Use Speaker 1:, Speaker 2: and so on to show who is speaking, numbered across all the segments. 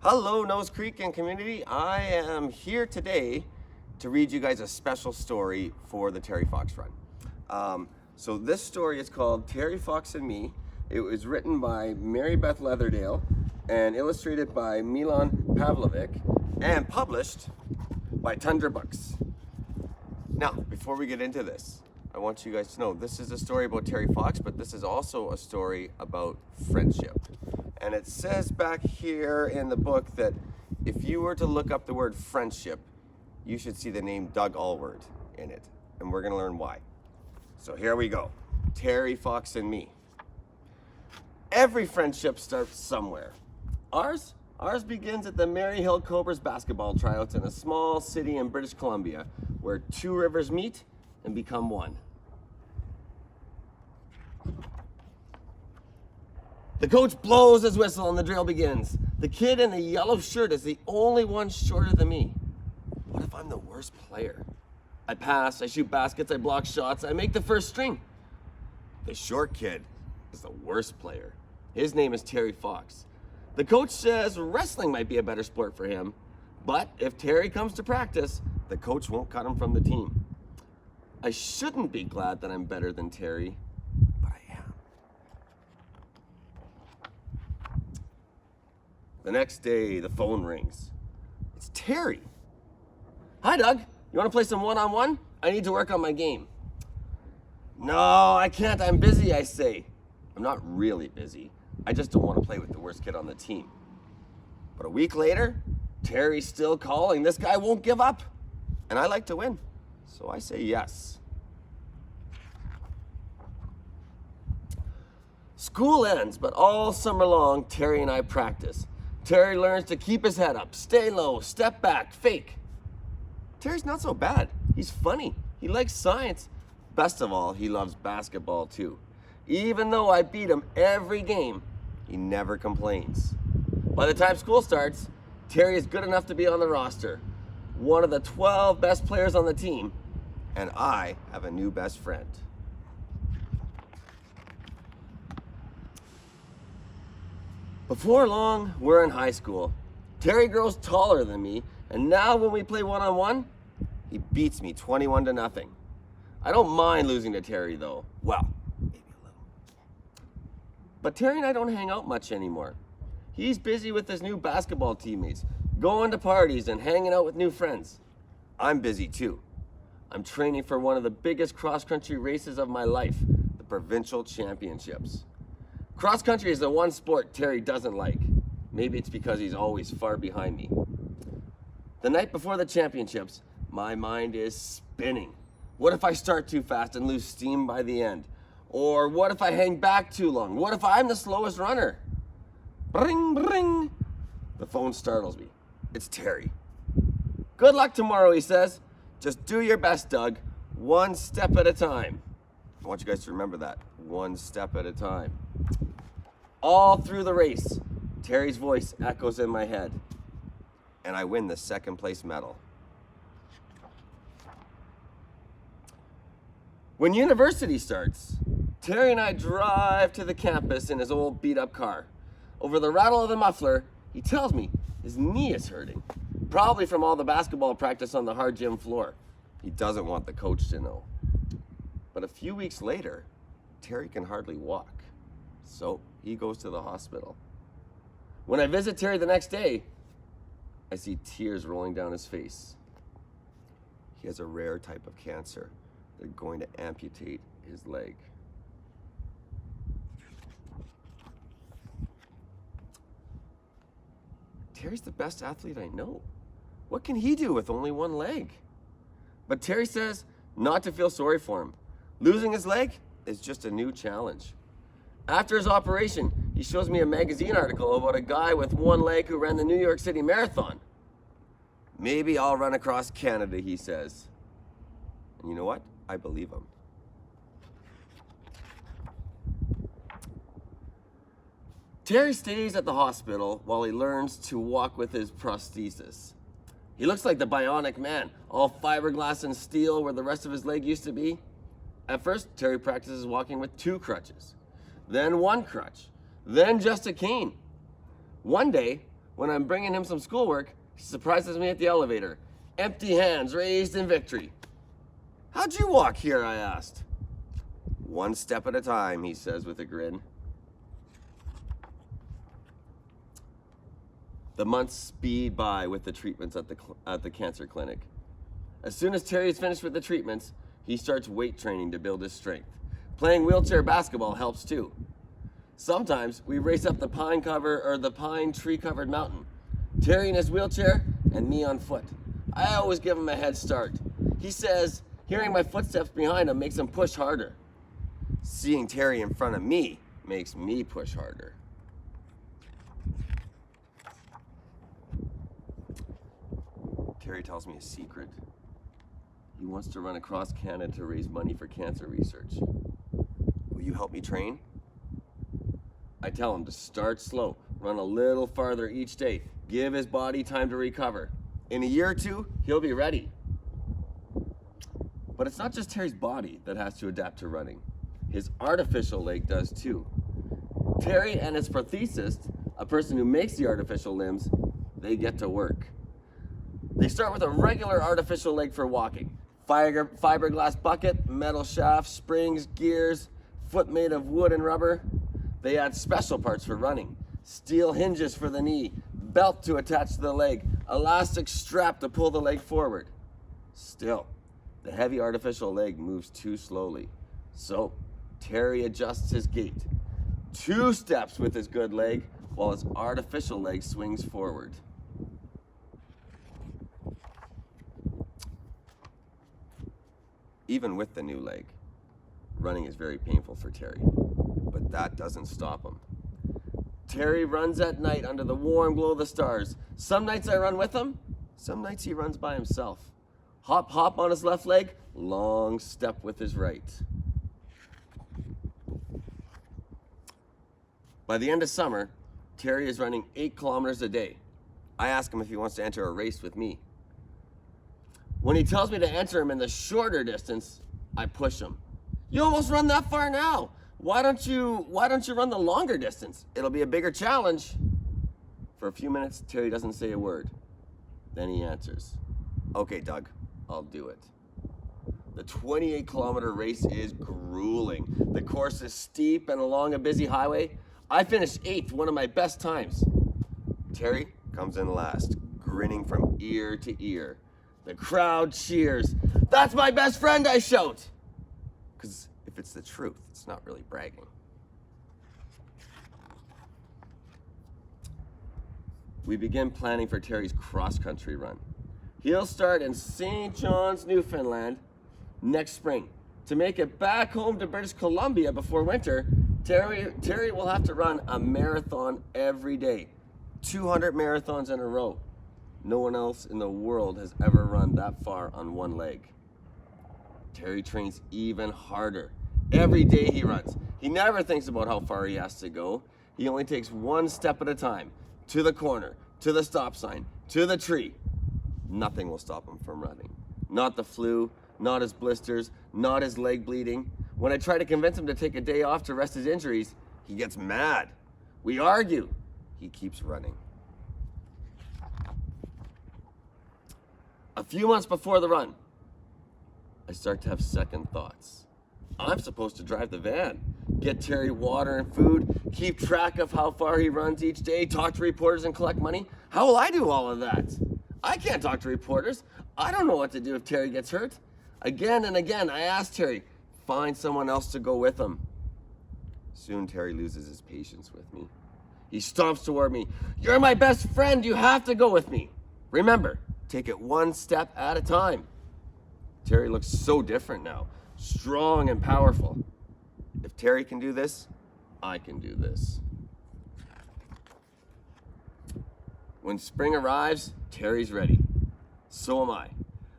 Speaker 1: Hello, Nose Creek and community. I am here today to read you guys a special story for the Terry Fox Run. So this story is called Terry Fox and Me. It was written by Mary Beth Leatherdale and illustrated by Milan Pavlovic and published by Tundra Books. Now, before we get into this, I want you guys to know this is a story about Terry Fox, but this is also a story about friendship. And it says back here in the book that if you were to look up the word friendship, you should see the name Doug Allward in it. And we're gonna learn why. So here we go. Terry Fox and Me. Every friendship starts somewhere. Ours begins at the Maryhill Cobras basketball tryouts in a small city in British Columbia where two rivers meet and become one. The coach blows his whistle and the drill begins. The kid in the yellow shirt is the only one shorter than me. What if I'm the worst player? I pass, I shoot baskets, I block shots, I make the first string. The short kid is the worst player. His name is Terry Fox. The coach says wrestling might be a better sport for him, but if Terry comes to practice, the coach won't cut him from the team. I shouldn't be glad that I'm better than Terry, but I am. The next day, the phone rings. It's Terry. Hi, Doug. You want to play some one-on-one? I need to work on my game. No, I can't. I'm busy, I say. I'm not really busy. I just don't want to play with the worst kid on the team. But a week later, Terry's still calling. This guy won't give up. And I like to win. So I say yes. School ends, but all summer long, Terry and I practice. Terry learns to keep his head up, stay low, step back, fake. Terry's not so bad. He's funny. He likes science. Best of all, he loves basketball too. Even though I beat him every game, he never complains. By the time school starts, Terry is good enough to be on the roster, one of the 12 best players on the team, and I have a new best friend. Before long, we're in high school. Terry grows taller than me, and now when we play one-on-one, he beats me 21-0. I don't mind losing to Terry though. Well, maybe a little. But Terry and I don't hang out much anymore. He's busy with his new basketball teammates, going to parties and hanging out with new friends. I'm busy too. I'm training for one of the biggest cross-country races of my life, the provincial championships. Cross-country is the one sport Terry doesn't like. Maybe it's because he's always far behind me. The night before the championships, my mind is spinning. What if I start too fast and lose steam by the end? Or what if I hang back too long? What if I'm the slowest runner? Bring, bring. The phone startles me. It's Terry. Good luck tomorrow, he says. Just do your best, Doug. One step at a time. I want you guys to remember that. One step at a time. All through the race, Terry's voice echoes in my head, and I win the second place medal. When university starts, Terry and I drive to the campus in his old beat-up car. Over the rattle of the muffler, he tells me his knee is hurting, probably from all the basketball practice on the hard gym floor. He doesn't want the coach to know. But a few weeks later, Terry can hardly walk, so he goes to the hospital. When I visit Terry the next day, I see tears rolling down his face. He has a rare type of cancer. They're going to amputate his leg. Terry's the best athlete I know. What can he do with only one leg? But Terry says not to feel sorry for him. Losing his leg is just a new challenge. After his operation, he shows me a magazine article about a guy with one leg who ran the New York City Marathon. Maybe I'll run across Canada, he says. And you know what? I believe him. Terry stays at the hospital while he learns to walk with his prosthesis. He looks like the Bionic Man, all fiberglass and steel where the rest of his leg used to be. At first, Terry practices walking with 2 crutches, then 1 crutch, then just a cane. One day, When I'm bringing him some schoolwork, he surprises me at the elevator. Empty hands raised in victory. How'd you walk here, I asked. One step at a time, he says with a grin. The months speed by with the treatments at the cancer clinic. As soon as Terry is finished with the treatments, he starts weight training to build his strength. Playing wheelchair basketball helps too. Sometimes we race up the pine tree covered mountain. Terry in his wheelchair and me on foot. I always give him a head start. He says hearing my footsteps behind him makes him push harder. Seeing Terry in front of me makes me push harder. Terry tells me a secret. He wants to run across Canada to raise money for cancer research. Will you help me train? I tell him to start slow, run a little farther each day, give his body time to recover. In a year or two, he'll be ready. But it's not just Terry's body that has to adapt to running. His artificial leg does too. Terry and his prosthesist, a person who makes the artificial limbs, they get to work. They start with a regular artificial leg for walking. Fiberglass bucket, metal shaft, springs, gears, foot made of wood and rubber. They add special parts for running. Steel hinges for the knee, belt to attach to the leg, elastic strap to pull the leg forward. Still, the heavy artificial leg moves too slowly. So, Terry adjusts his gait. 2 steps with his good leg, while his artificial leg swings forward. Even with the new leg, running is very painful for Terry, but that doesn't stop him. Terry runs at night under the warm glow of the stars. Some nights I run with him, some nights he runs by himself. Hop, hop on his left leg, long step with his right. By the end of summer, Terry is running 8 kilometers a day. I ask him if he wants to enter a race with me. When he tells me to enter him in the shorter distance, I push him. You almost run that far now. Why don't you run the longer distance? It'll be a bigger challenge. For a few minutes, Terry doesn't say a word. Then he answers, okay, Doug, I'll do it. The 28-kilometer race is grueling. The course is steep and along a busy highway. I finished 8th, one of my best times. Terry comes in last, grinning from ear to ear. The crowd cheers. That's my best friend, I shout. Because if it's the truth, it's not really bragging. We begin planning for Terry's cross-country run. He'll start in St. John's, Newfoundland next spring. To make it back home to British Columbia before winter, Terry will have to run a marathon every day. 200 marathons in a row. No one else in the world has ever run that far on one leg. Terry trains even harder. Every day he runs. He never thinks about how far he has to go. He only takes 1 step at a time. To the corner, to the stop sign, to the tree. Nothing will stop him from running. Not the flu, not his blisters, not his leg bleeding. When I try to convince him to take a day off to rest his injuries, he gets mad. We argue. He keeps running. A few months before the run, I start to have second thoughts. I'm supposed to drive the van, get Terry water and food, keep track of how far he runs each day, talk to reporters and collect money. How will I do all of that? I can't talk to reporters. I don't know what to do if Terry gets hurt. Again and again, I ask Terry, find someone else to go with him. Soon Terry loses his patience with me. He stomps toward me. You're my best friend. You have to go with me. Remember, take it 1 step at a time. Terry looks so different now, strong and powerful. If Terry can do this, I can do this. When spring arrives, Terry's ready. So am I.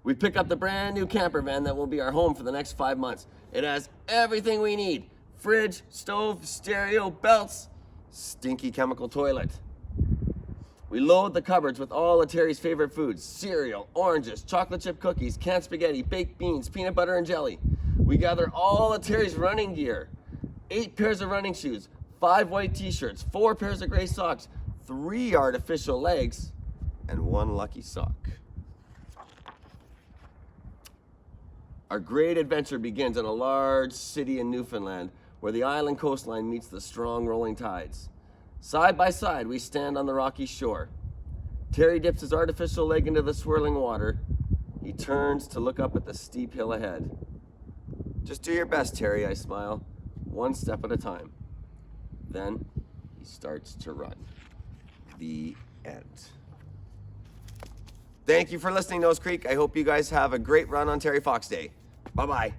Speaker 1: We pick up the brand new camper van that will be our home for the next 5 months. It has everything we need. Fridge, stove, stereo, belts, stinky chemical toilet. We load the cupboards with all of Terry's favorite foods: cereal, oranges, chocolate chip cookies, canned spaghetti, baked beans, peanut butter and jelly. We gather all of Terry's running gear: 8 pairs of running shoes, 5 white t-shirts, 4 pairs of gray socks, 3 artificial legs, and 1 lucky sock. Our great adventure begins in a large city in Newfoundland where the island coastline meets the strong rolling tides. Side by side, we stand on the rocky shore. Terry dips his artificial leg into the swirling water. He turns to look up at the steep hill ahead. "Just do your best, Terry," I smile, "one step at a time." Then he starts to run. The end. Thank you for listening, Nose Creek. I hope you guys have a great run on Terry Fox Day. Bye-bye.